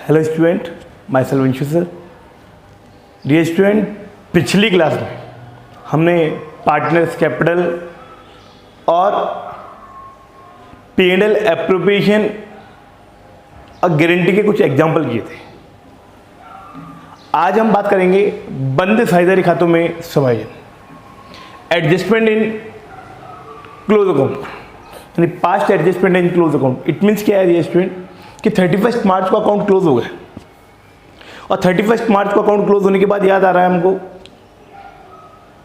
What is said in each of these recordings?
Hello student, myself Vanshu sir. Dear student, पिछली class में हमने पार्टनर्स कैपिटल और P&L एप्रोप्रिएशन और गारंटी के कुछ एग्जाम्पल किए थे। आज हम बात करेंगे बंद साझेदारी खातों में समायोजन, एडजस्टमेंट इन क्लोज अकाउंट, यानी past adjustment in close account. It means क्या है ये स्टूडेंट कि 31 मार्च को अकाउंट क्लोज हो गया और 31 मार्च को अकाउंट क्लोज होने के बाद याद आ रहा है हमको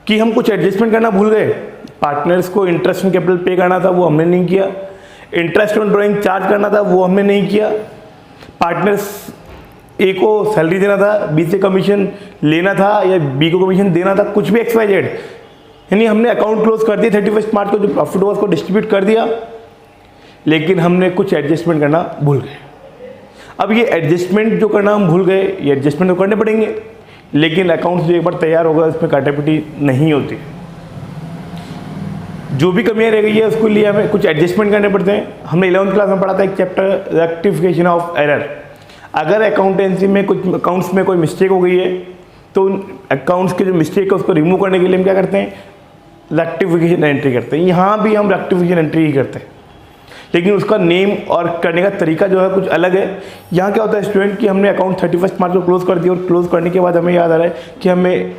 कि हम कुछ एडजस्टमेंट करना भूल गए। पार्टनर्स को इंटरेस्ट ऑन कैपिटल पे करना था, वो हमने नहीं किया। इंटरेस्ट ऑन ड्राइंग चार्ज करना था, वो हमने नहीं किया। पार्टनर्स ए को सैलरी देना था, बी से कमीशन लेना था या बी को कमीशन देना था, कुछ भी XYZ, यानी हमने अकाउंट क्लोज कर दिया 31 मार्च को, जो प्रॉफिट हुआ उसको डिस्ट्रीब्यूट कर दिया, लेकिन हमने कुछ एडजस्टमेंट करना भूल गए। अब ये एडजस्टमेंट जो करना हम भूल गए, ये एडजस्टमेंट तो करने पड़ेंगे, लेकिन अकाउंट जो एक बार तैयार होगा उसमें काटापिटी नहीं होती। जो भी कमियां रह गई है उसके लिए हमें कुछ एडजस्टमेंट करने पड़ते हैं। हमने 11वीं क्लास में पढ़ा था एक चैप्टर रेक्टिफिकेशन ऑफ एरर। अगर अकाउंटेंसी में कुछ अकाउंट्स में कोई मिस्टेक हो गई है तो अकाउंट्स के जो मिस्टेक है उसको रिमूव करने के लिए हम क्या करते हैं, रेक्टिफिकेशन एंट्री करते हैं। यहाँ भी हम रेक्टिफिकेशन एंट्री ही करते हैं, लेकिन उसका नेम और करने का तरीका जो है कुछ अलग है। यहाँ क्या होता है स्टूडेंट कि हमने अकाउंट 31 मार्च को क्लोज कर दिया और क्लोज करने के बाद हमें याद आ रहा है कि हमें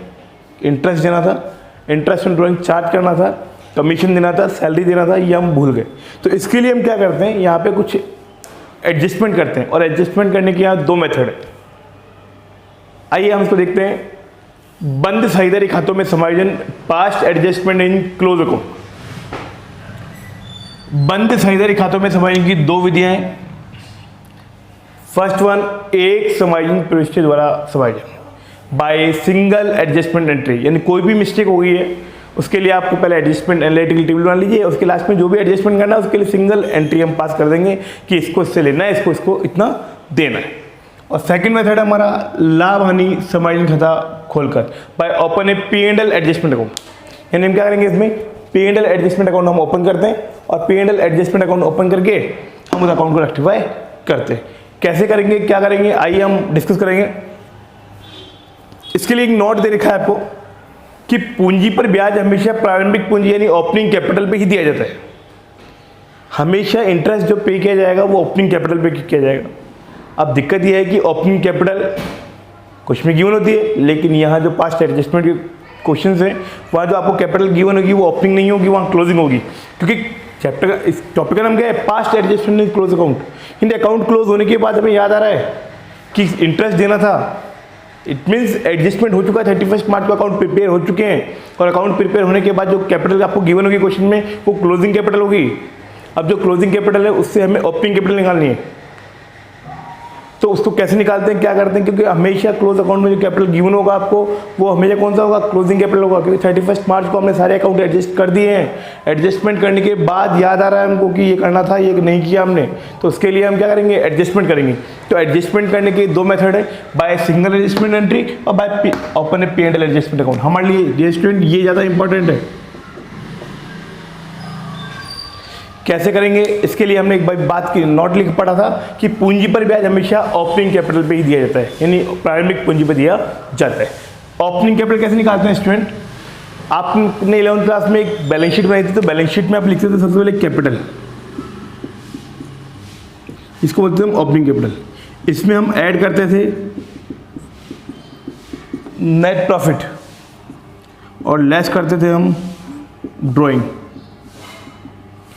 इंटरेस्ट देना था, इंटरेस्ट ऑन ड्राइंग चार्ज करना था, कमीशन देना था, सैलरी देना था, ये हम भूल गए। तो इसके लिए हम क्या करते हैं, यहाँ पे कुछ एडजस्टमेंट करते हैं और एडजस्टमेंट करने के यहाँ दो मेथड है। आइए हम इसको देखते हैं। बंद साझेदारी खातों में समायोजन, past adjustment in close account. बंद साझेदारी खातों में समायोजन की दो विधियां हैं। फर्स्ट वन, एक समायोजन प्रविष्टि द्वारा समायोजन बाय सिंगल एडजस्टमेंट एंट्री, यानी कोई भी मिस्टेक हो गई है उसके लिए आपको पहले एडजस्टमेंट एनालिटिकल टेबल बना लीजिए, उसके लास्ट में जो भी एडजस्टमेंट करना है उसके लिए सिंगल एंट्री हम पास कर देंगे कि इसको इससे लेना है, इसको इतना देना है। और सेकंड मेथड है हमारा लाभ हानि समायोजन खाता खोलकर बाय ओपन ए P&L एडजस्टमेंट अकाउंट। यानी हम क्या करेंगे, इसमें P&L एडजस्टमेंट अकाउंट हम ओपन करते हैं और P&L एडजस्टमेंट अकाउंट ओपन करके हम उस अकाउंट को रेक्टिफाई करते हैं। कैसे करेंगे, क्या करेंगे, आइए हम डिस्कस करेंगे। इसके लिए एक नोट दे रखा है आपको कि पूंजी पर ब्याज हमेशा प्रारंभिक पूंजी यानी ओपनिंग कैपिटल पे ही दिया जाता है। हमेशा इंटरेस्ट जो पे किया जाएगा वो ओपनिंग कैपिटल पे किया जाएगा। अब दिक्कत यह है कि ओपनिंग कैपिटल कुछ में गिवन होती है, लेकिन यहाँ जो पास्ट एडजस्टमेंट के क्वेश्चंस हैं वहाँ जो आपको कैपिटल गिवन होगी वो ओपनिंग नहीं होगी, वहाँ क्लोजिंग होगी। क्योंकि चैप्टर का इस टॉपिक का नाम क्या है, past adjustment in close account. Hindi account close होने के बाद हमें याद आ रहा है कि इंटरेस्ट देना था, इट मीन्स एडजस्टमेंट हो चुका है, 31 मार्च को अकाउंट प्रिपेयर हो चुके हैं और अकाउंट प्रिपेयर होने के बाद जो कैपिटल आपको गिवन होगी क्वेश्चन में वो क्लोजिंग कैपिटल होगी। अब जो क्लोजिंग कैपिटल है उससे हमें ओपनिंग कैपिटल निकालनी है। तो उसको कैसे निकालते हैं, क्या करते हैं, क्योंकि हमेशा क्लोज अकाउंट में जो कैपिटल गिवन होगा आपको वो हमेशा कौन सा होगा, क्लोजिंग कैपिटल होगा। क्योंकि 31 मार्च को हमने सारे अकाउंट एडजस्ट कर दिए हैं। एडजस्टमेंट करने के बाद याद आ रहा है हमको कि ये करना था, ये नहीं किया हमने, तो उसके लिए हम क्या करेंगे, एडजस्टमेंट करेंगे। तो एडजस्टमेंट करने के दो मेथड है, बाय सिंगल एडजस्टमेंट एंट्री और बाय ओपन ए P&L एडजस्टमेंट अकाउंट। हमारे लिए स्टूडेंट ये ज़्यादा इंपॉर्टेंट है। कैसे करेंगे, इसके लिए हमने एक बात की नोट लिख पढ़ा था कि पूंजी पर ब्याज हमेशा ओपनिंग कैपिटल पे ही दिया जाता है, यानी प्रारंभिक पूंजी पर दिया जाता है। ओपनिंग कैपिटल कैसे निकालते हैं स्टूडेंट, आपने 11वीं क्लास में एक बैलेंस शीट बनाई थी, तो बैलेंस शीट में आप लिखते थे सबसे पहले कैपिटल, इसको बोलते थे हम ओपनिंग कैपिटल। इसमें हम ऐड करते थे नेट प्रॉफिट और लेस करते थे हम ड्रॉइंग,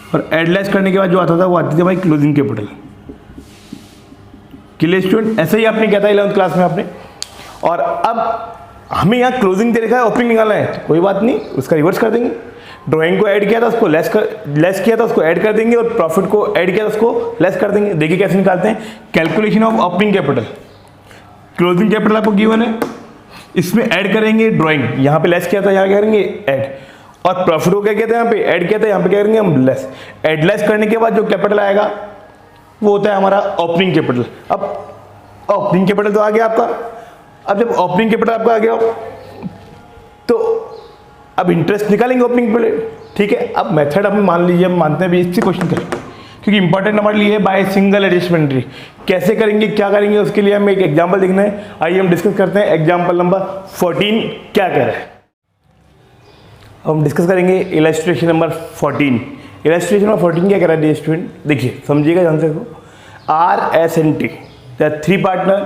और एड लेस करने के बाद जो आता था वो आती थी भाई क्लोजिंग कैपिटल। क्लियर स्टूडेंट, ऐसे ही आपने किया था 11वीं क्लास में आपने। और अब हमें यहाँ क्लोजिंग दे रखा है, ओपनिंग निकालना है, तो कोई बात नहीं, उसका रिवर्स कर देंगे। ड्राइंग को ऐड किया था उसको लेस किया था उसको ऐड कर देंगे, और प्रॉफिट को ऐड किया था उसको लेस कर देंगे। देखिए कैसे निकालते हैं, calculation of opening capital. Closing capital आपको गिवन है, इसमें ऐड करेंगे ड्राइंग, यहाँ पे लेस किया था, यहाँ क्या करेंगे ऐड, और प्रॉफिट को क्या कहते हैं, यहाँ पे ऐड किया था, यहाँ पे क्या करेंगे हम लेस। ऐड लेस करने के बाद जो कैपिटल आएगा वो होता है हमारा ओपनिंग कैपिटल। अब ओपनिंग कैपिटल तो आ गया आपका। अब जब ओपनिंग कैपिटल आपका आ गया तो अब इंटरेस्ट निकालेंगे ओपनिंग कैपिटल, ठीक है। अब मेथड हम मान लीजिए, हम मानते हैं भी इससे क्वेश्चन करेंगे, क्योंकि इंपॉर्टेंट हमारे लिए बाय सिंगल एडजस्टमेंट एंट्री। कैसे करेंगे, क्या करेंगे, उसके लिए हमें एक एग्जाम्पल देखना है। आइए हम डिस्कस करते हैं। एग्जाम्पल नंबर 14 क्या कह रहा है, हम डिस्कस करेंगे इलस्ट्रेशन नंबर 14। इलस्ट्रेशन नंबर 14 क्या कह रहा है स्टूडेंट, देखिए समझिएगा ध्यान से। Are S and T, there are 3 partner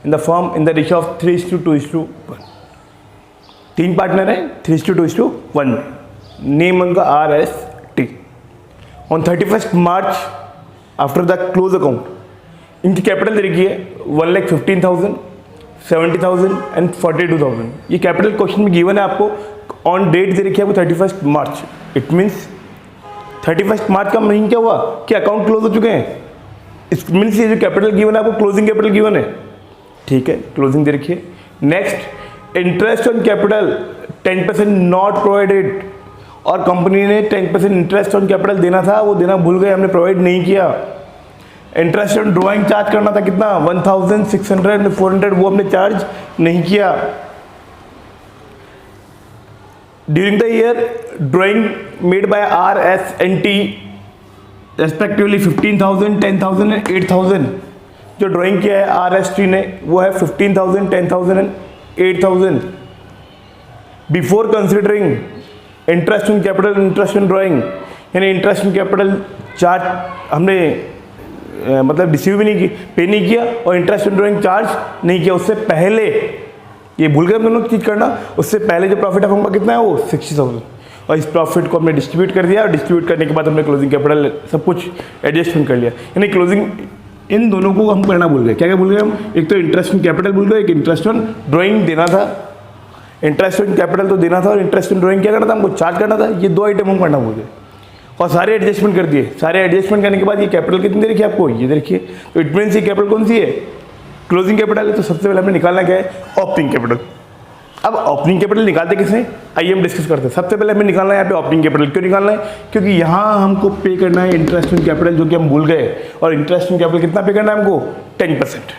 in the firm in the ratio of 3:2:1। 3 partner है 3:2:1 में। नेम उनका R S T. On 31 March after the close account इनकी कैपिटल दे रखी है 1,15,000, 70,000 एंड 42,000। ये कैपिटल क्वेश्चन में गिवन है आपको। ऑन डेट दे रखी है आपको 31 मार्च। इट मीन्स 31 मार्च का मीन क्या हुआ कि अकाउंट क्लोज हो चुके हैं। इस मीन्स ये जो कैपिटल गिवन है आपको क्लोजिंग कैपिटल गिवन है, ठीक है, क्लोजिंग दे रखिए। Next, interest on capital 10% not provided, और कंपनी ने 10% इंटरेस्ट ऑन कैपिटल देना था, वो देना भूल गए, हमने प्रोवाइड नहीं किया। इंटरेस्ट ऑन ड्राइंग चार्ज करना था कितना 1,600 400, वो हमने चार्ज नहीं किया। During the year drawing made by are S and T respectively 15,000, 10,000 and 8,000। जो ड्राइंग किया है आर एस टी ने वो है 15,000, 10,000 and 8,000। Before considering interest in capital, interest in drawing, यानी इंटरेस्ट इन कैपिटल चार्ज हमने मतलब रिसीव भी नहीं की, पे नहीं किया, और इंटरेस्ट इन ड्राइंग चार्ज नहीं किया। उससे पहले, ये भूल गए हम दोनों चीज़ करना, उससे पहले जो प्रॉफिट ऑफ कितना है वो 60,000, और इस प्रॉफिट को हमने डिस्ट्रीब्यूट कर दिया, और डिस्ट्रीब्यूट करने के बाद हमने क्लोजिंग कैपिटल सब कुछ एडजस्टमेंट कर लिया। यानी क्लोजिंग इन दोनों को हम करना भूल गए। क्या क्या भूल गए हम, एक तो इंटरेस्ट इन कैपिटल भूल गए, एक इंटरेस्ट ऑन ड्राइंग देना था। इंटरेस्ट इन कैपिटल तो देना था, और इंटरेस्ट इन ड्राइंग क्या करना था, हमको चार्ज करना था। ये 2 आइटम हम करना भूल गए, और सारे एडजस्टमेंट कर दिए। सारे एडजस्टमेंट करने के बाद ये कैपिटल कितनी दे रखी है आपको, ये दे रखी है। तो इट मीन्स ये कैपिटल कौन सी है, क्लोजिंग कैपिटल है। तो सबसे पहले हमें निकालना क्या है, ओपनिंग कैपिटल। अब ओपनिंग कैपिटल निकालते किसने, आइए हम डिस्कस करते हैं। सबसे पहले हमें निकालना है यहाँ पे ओपनिंग कैपिटल। क्यों निकालना है, क्योंकि यहाँ हमको पे करना है इंटरेस्ट इन कैपिटल, जो कि हम भूल गए। और इंटरेस्ट इन कैपिटल कितना पे करना है हमको, 10%।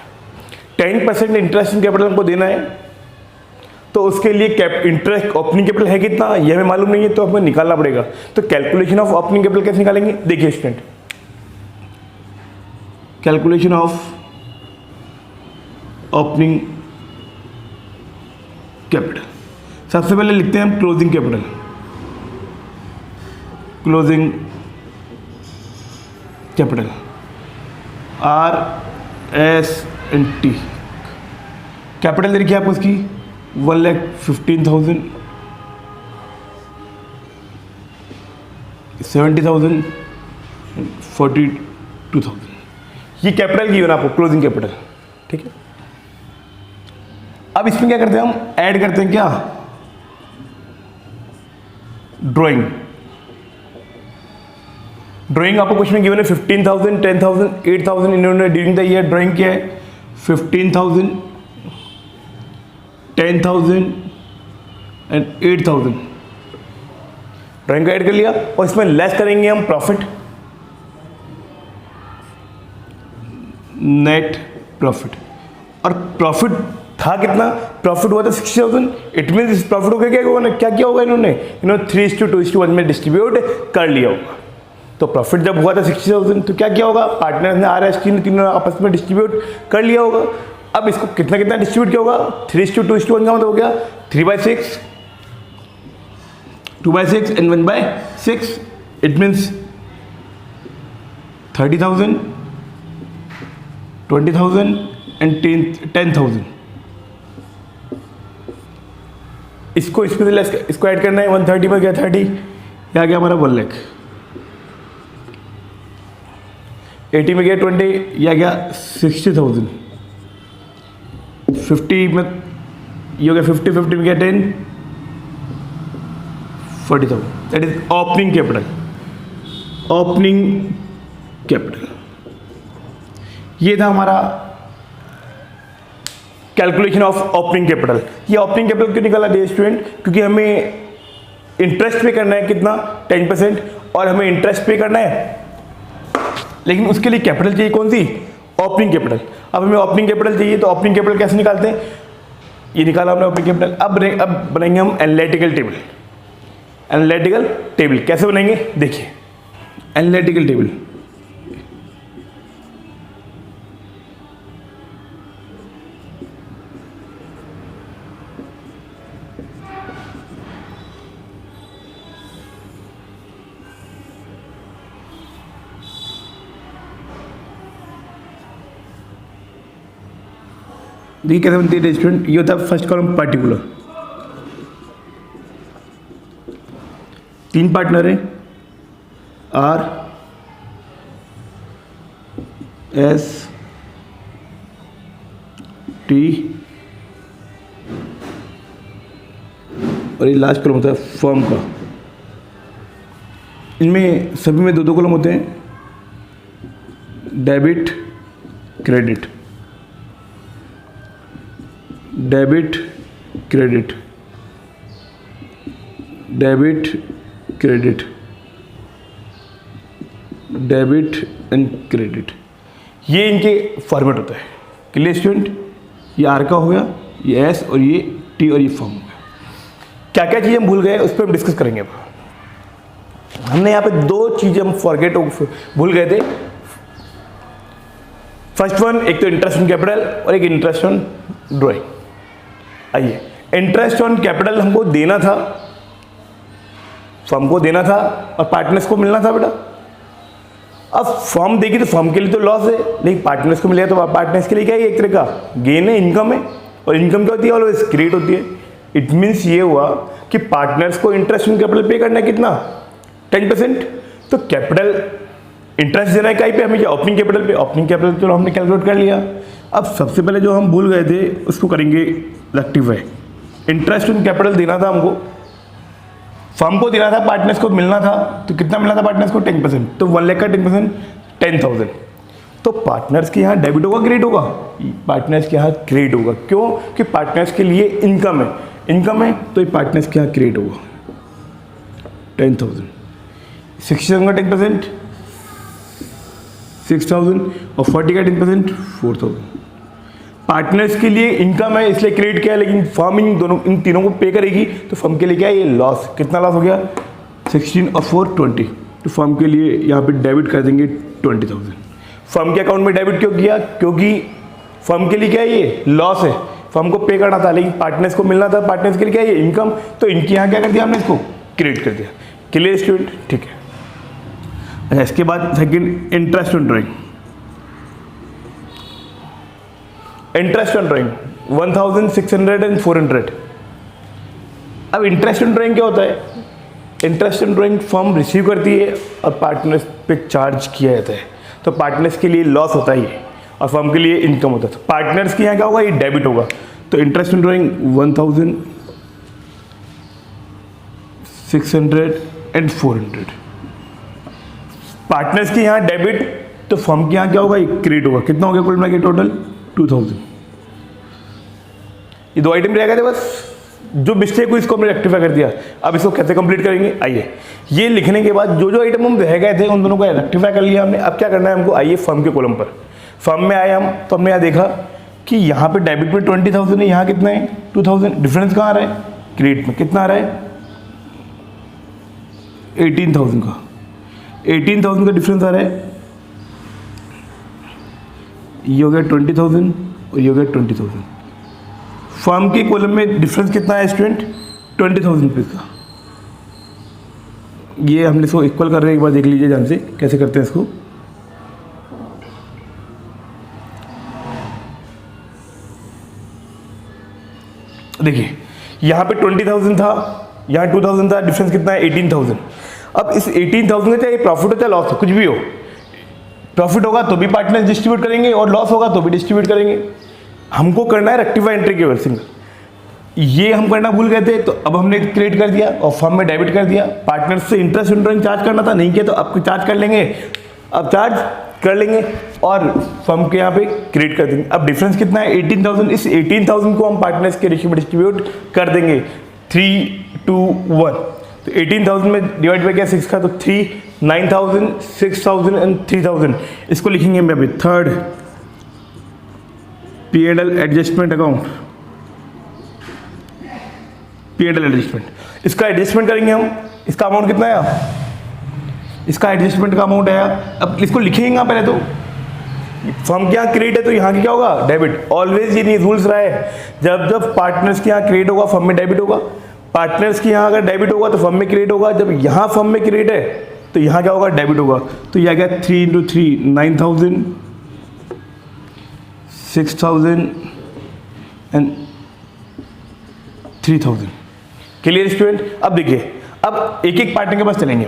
10% इंटरेस्ट इन कैपिटल हमको देना है। तो उसके लिए इंटरेस्ट ओपनिंग कैपिटल है कितना, ये हमें मालूम नहीं है, तो हमें निकालना पड़ेगा। तो कैलकुलेशन ऑफ ओपनिंग कैपिटल कैसे निकालेंगे, देखिए student, calculation of opening capital. सबसे पहले लिखते हैं हम closing capital. Closing capital R S and T. Capital दे रखी है आपको उसकी 1,15,000, 70,000, 42,000। ये कैपिटल की आपको क्लोजिंग कैपिटल, ठीक है। अब इसमें क्या करते हैं हम, ऐड करते हैं क्या, ड्राइंग। ड्राइंग आपको कुछ में गिवन है 15,000, 10,000, 8,000। इन्होंने ड्यूरिंग द ईयर ड्राइंग किया है 15,000, 10,000 एंड 8,000। ड्राइंग का ऐड कर लिया, और इसमें लेस करेंगे हम प्रॉफिट, नेट प्रॉफिट। और प्रॉफिट था कितना, प्रॉफिट हुआ था 60,000। इट मीन इस प्रॉफिट को क्या किया होगा इन्होंने 3:2:1 में डिस्ट्रीब्यूट कर लिया होगा। तो प्रॉफिट जब हुआ था 60,000, तो क्या किया होगा, पार्टनर ने आर एस टी ने तीनों आपस में डिस्ट्रीब्यूट कर लिया होगा। अब इसको कितना कितना डिस्ट्रीब्यूट किया होगा, 3:2:1 का मतलब हो गया 3/6, 2/6 एंड 1/6। It means 30,000, 20,000 and 10,000। इसको इसमें लेस, इसको ऐड करना है 130 में, क्या 30, यहाँ गया हमारा 1 लाख। 80 में गया 20, या गया 60,000। 50 में ये हो गया 50 में गया 10, 40,000। That is opening capital. Opening capital ये था हमारा कैलकुलेशन ऑफ ओपनिंग कैपिटल। ये ओपनिंग कैपिटल क्यों निकाला डियर स्टूडेंट, क्योंकि हमें इंटरेस्ट पे करना है कितना 10%, और हमें इंटरेस्ट पे करना है, लेकिन उसके लिए कैपिटल चाहिए कौन सी, ओपनिंग कैपिटल। अब हमें ओपनिंग कैपिटल चाहिए, तो ओपनिंग कैपिटल कैसे निकालते हैं, ये निकाला हमने ओपनिंग कैपिटल। अब बनाएंगे हम एनालिटिकल टेबल। एनालिटिकल टेबल कैसे बनाएंगे, देखिए एनालिटिकल टेबल देखिए कैसे बनती है रेजिस्टेंट। ये होता है फर्स्ट कॉलम पार्टिकुलर, 3 पार्टनर हैं आर एस टी और ये लास्ट कॉलम होता है फर्म का। इनमें सभी में 2 कॉलम होते हैं, debit credit, debit credit, debit credit, debit and credit, ये इनके फॉर्मेट होता है। Clear student? ये आर का हो गया, ये एस और ये टी और ये फॉर्म हो गया। क्या क्या चीज़ हम भूल गए उस पर हम डिस्कस करेंगे। अब हमने यहाँ पे 2 चीज़ें हम फॉरगेट भूल गए थे। फर्स्ट वन, एक तो इंटरेस्ट ऑन कैपिटल और एक इंटरेस्ट ऑन ड्रॉइंग। आइए, इंटरेस्ट ऑन कैपिटल हमको देना था, फर्म को देना था और पार्टनर्स को मिलना था बेटा। अब फर्म देगी तो फर्म के लिए तो लॉस है, लेकिन पार्टनर्स को मिलेगा तो पार्टनर्स के लिए क्या है, एक तरह का गेन है, इनकम है। और इनकम क्या होती है, ऑलवेज क्रिएट होती है। इट मीन्स ये हुआ कि पार्टनर्स को इंटरेस्ट ऑन कैपिटल पे करना है कितना, 10%। तो कैपिटल इंटरेस्ट देना है कहीं पे, हमें ओपनिंग कैपिटल पे। ओपनिंग कैपिटल तो हमने कैलकुलेट कर लिया। अब सबसे पहले जो हम भूल गए थे उसको करेंगे रेक्टिफाई। इंटरेस्ट ऑन कैपिटल देना था हमको, फर्म को देना था, पार्टनर्स को मिलना था। तो कितना मिलना था पार्टनर्स को, 10%। तो 1 लाख का 10%, 10,000। तो पार्टनर्स के यहाँ डेबिट होगा क्रेडिट होगा, पार्टनर्स के यहाँ क्रेडिट होगा। क्यों? कि पार्टनर्स के लिए इनकम है, इनकम है तो ये पार्टनर्स के यहाँ क्रेडिट होगा 10,000। 60,000 का 10%, 6,000 और 40 का 10%, 4,000। पार्टनर्स के लिए इनकम है इसलिए क्रेडिट किया, लेकिन फर्म इन तीनों को पे करेगी तो फर्म के लिए क्या है, ये लॉस। कितना लॉस हो गया, 16 और 4, 20। तो फर्म के लिए यहाँ पे डेबिट कर देंगे 20,000। फर्म के अकाउंट में डेबिट क्यों किया, क्योंकि फर्म के लिए क्या है, ये लॉस है, फर्म को पे करना था, लेकिन पार्टनर्स को मिलना था। पार्टनर्स के लिए क्या है, ये इनकम। तो इनके यहाँ क्या कर दिया हमने, इसको क्रेडिट कर दिया। Clear student? ठीक है। अच्छा, इसके बाद second, interest on drawing. Interest on drawing 1,600 and 400। अब इंटरेस्ट ऑन ड्राइंग क्या होता है, interest on drawing firm receive करती है और पार्टनर्स पे चार्ज किया जाता है। तो पार्टनर्स के लिए लॉस होता है ये, और फर्म के लिए इनकम होता है। तो पार्टनर्स के यहाँ क्या होगा, ये डेबिट होगा। तो interest on drawing 1,600 and 400। Partners के यहाँ डेबिट, तो फर्म के यहाँ क्या होगा, ये क्रेडिट होगा। कितना हो गया कुल मिला के टोटल, 2,000। ये 2 आइटम रह गए थे बस, जो मिस्टेक हुई इसको हमने रेक्टिफाई कर दिया। अब इसको कैसे कंप्लीट करेंगे, आइए। ये लिखने के बाद जो आइटम हम रह गए थे उन दोनों को रेक्टिफाई कर लिया हमने। अब क्या करना है हमको, आइए फर्म के कॉलम पर। फर्म में आए हम, तो हमने यहाँ देखा कि यहाँ पे डेबिट में 20,000 है, यहाँ कितना है 2,000। डिफरेंस कहाँ आ रहा है, क्रेडिट में कितना आ रहा है, 18,000 का। 18,000 का डिफरेंस आ रहा है। ये हो गया 20,000 और ये हो गया 20,000। फर्म के कॉलम में डिफरेंस कितना है स्टूडेंट, 20,000 रुपीज़ का। ये हमने इसको इक्वल कर रहे हैं, एक बार देख लीजिए ध्यान से कैसे करते हैं इसको। देखिए यहाँ पे 20,000 था, यहाँ 2,000 था, डिफरेंस कितना है 18,000। अब इस 18,000 का चाहे प्रॉफिट हो चाहे लॉस हो, कुछ भी हो, प्रॉफिट होगा तो भी पार्टनर्स डिस्ट्रीब्यूट करेंगे और लॉस होगा तो भी डिस्ट्रीब्यूट करेंगे। हमको करना है रेक्टिफाई एंट्री केवल सिंगल। ये हम करना भूल गए थे, तो अब हमने क्रिएट कर दिया और फर्म में डेबिट कर दिया। पार्टनर्स से इंटरेस्ट इंटरेस्ट चार्ज करना था, नहीं किया तो अब चार्ज कर लेंगे, अब चार्ज कर लेंगे और फर्म के यहाँ पे क्रिएट कर देंगे। अब डिफरेंस कितना है 18,000। इस 18,000 को हम पार्टनर्स के रेशियो में डिस्ट्रीब्यूट कर देंगे 3:1। तो 18,000 में डिवाइड बाई क्या 6 का, तो 3, 9,000, 6,000 एंड 3,000। इसको लिखेंगे हम अभी third P&L adjustment account, P&L adjustment. इसका एडजस्टमेंट करेंगे हम। इसका अमाउंट कितना आया, इसका एडजस्टमेंट का अमाउंट आया। अब इसको लिखेंगे यहाँ पहले, तो फर्म के यहाँ क्रेडिट है तो यहाँ की क्या होगा, डेबिट। ऑलवेज ये नहीं रूल्स रहा है, जब जब पार्टनर्स के यहाँ क्रेडिट होगा फर्म में डेबिट होगा। पार्टनर्स के यहाँ अगर डेबिट होगा तो फर्म में क्रेडिट होगा। जब यहाँ फर्म में क्रेडिट है तो यहाँ क्या होगा, डेबिट होगा। तो यह गया 3 × 3 9,000, 6,000 एंड 3000। Clear student? अब देखिए, अब एक एक पार्टनर के पास चलेंगे।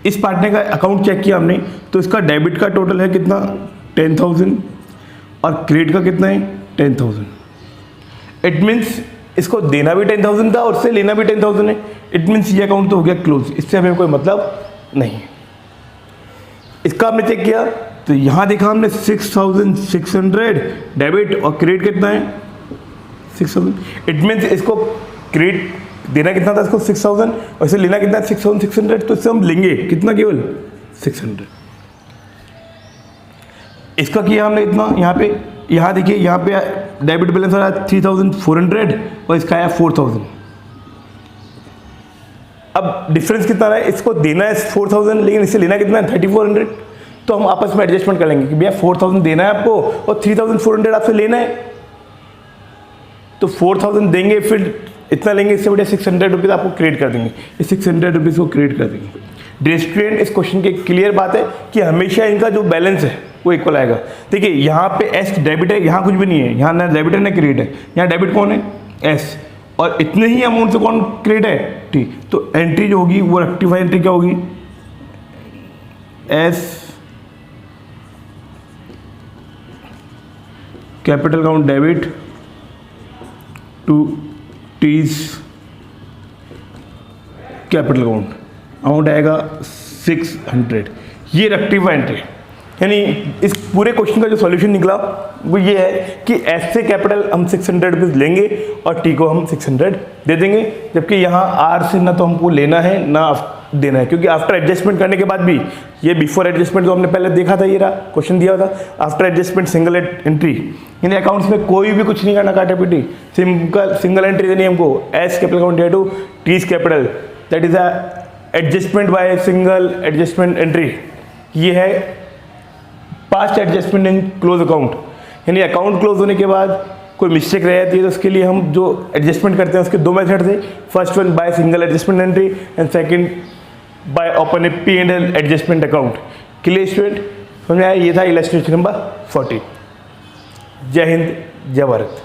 इस पार्टनर का अकाउंट चेक किया हमने, तो इसका डेबिट का टोटल है कितना, 10,000, और क्रेडिट का कितना है, 10,000। इट मीन्स इसको देना भी 10,000 था और उससे लेना भी 10,000 है। इट मीन्स ये अकाउंट तो हो गया क्लोज, इससे हमें कोई मतलब नहीं। इसका हमने चेक किया तो यहाँ देखा हमने 6,600 डेबिट और क्रेडिट कितना है, 6,000। इट मीन्स इसको क्रेडिट देना कितना था, इसको 6,000, और इसे लेना कितना है, 6,600। तो इससे हम लेंगे कितना, केवल 600। इसका किया हमने इतना, यहाँ देखिए, यहाँ पे डेबिट बैलेंस आ रहा है 3,400 और इसका आया 4,000। अब डिफरेंस कितना रहा है, इसको देना है 4,000 लेकिन इसे लेना कितना है, 3,400। तो हम आपस में एडजस्टमेंट कर लेंगे कि भैया 4,000 देना है आपको और 3,400 आपसे लेना है। तो 4,000 देंगे, फिर इतना लेंगे, इससे बढ़िया 600 रुपीज़ आपको क्रेडिट कर देंगे, इस 600 रुपीज़ को क्रेडिट कर देंगे। डियर स्टूडेंट, इस क्वेश्चन की क्लियर बात है कि हमेशा इनका जो बैलेंस है वो इक्वल आएगा। देखिए यहाँ पे एस डेबिट है, यहाँ कुछ भी नहीं है, यहाँ ना डेबिट है ना क्रेडिट है। यहाँ डेबिट कौन है, एस, और इतने ही अमाउंट से कौन क्रेडिट है, टी। तो एंट्री जो होगी वो रेक्टिफाई एंट्री क्या होगी, S capital account debit to T's capital account, amount आएगा 600। ये रेक्टिफाई एंट्री, यानी इस पूरे क्वेश्चन का जो सॉल्यूशन निकला वो ये है कि एस से कैपिटल हम 600 रुपीज़ लेंगे और टी को हम 600 दे देंगे, जबकि यहाँ आर से ना तो हमको लेना है ना देना है, क्योंकि आफ्टर एडजस्टमेंट करने के बाद भी ये बिफोर एडजस्टमेंट जो हमने पहले देखा था, ये रहा क्वेश्चन दिया था, आफ्टर एडजस्टमेंट सिंगल एंट्री, इन अकाउंट्स में कोई भी कुछ नहीं करना, काटा पीटी, सिंगल एंट्री देनी हमको, S capital account debit to T's capital, that is adjustment by single adjustment entry. ये है past adjustment in close account, यानी अकाउंट क्लोज होने के बाद कोई मिस्टेक रह जाती है तो उसके लिए हम जो एडजस्टमेंट करते हैं उसके दो मेथड थे। First one by single adjustment entry and second by open A P&L adjustment account. Clear student? समझ में आया? ये था इलस्ट्रेशन नंबर 14। जय हिंद, जय भारत।